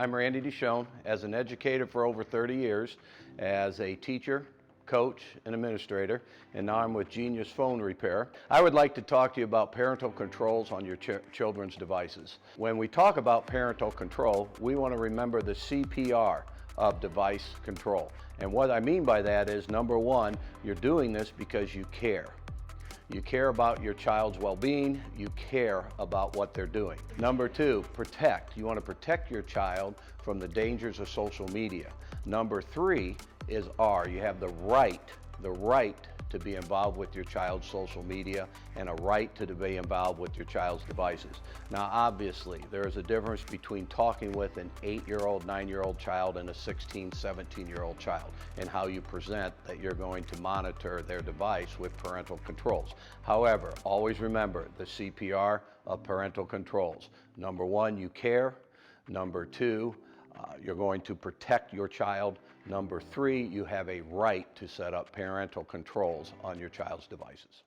I'm Randy DeShone. As an educator for over 30 years, as a teacher, coach, and administrator, and now I'm with Genius Phone Repair. I would like to talk to you about parental controls on your children's devices. When we talk about parental control, we want to remember the CPR of device control. And what I mean by that is, number one, you're doing this because you care. You care about your child's well-being, you care about what they're doing. Number two, protect. You want to protect your child from the dangers of social media. Number three is R. You have the right to be involved with your child's social media and a right to be involved with your child's devices. Now, obviously, there is a difference between talking with an 8-year-old, 9-year-old child and a 16, 17-year-old child, and how you present that you're going to monitor their device with parental controls. However, always remember the CPR of parental controls. Number one, you care. Number two, you're going to protect your child. Number three, you have a right to set up parental controls on your child's devices.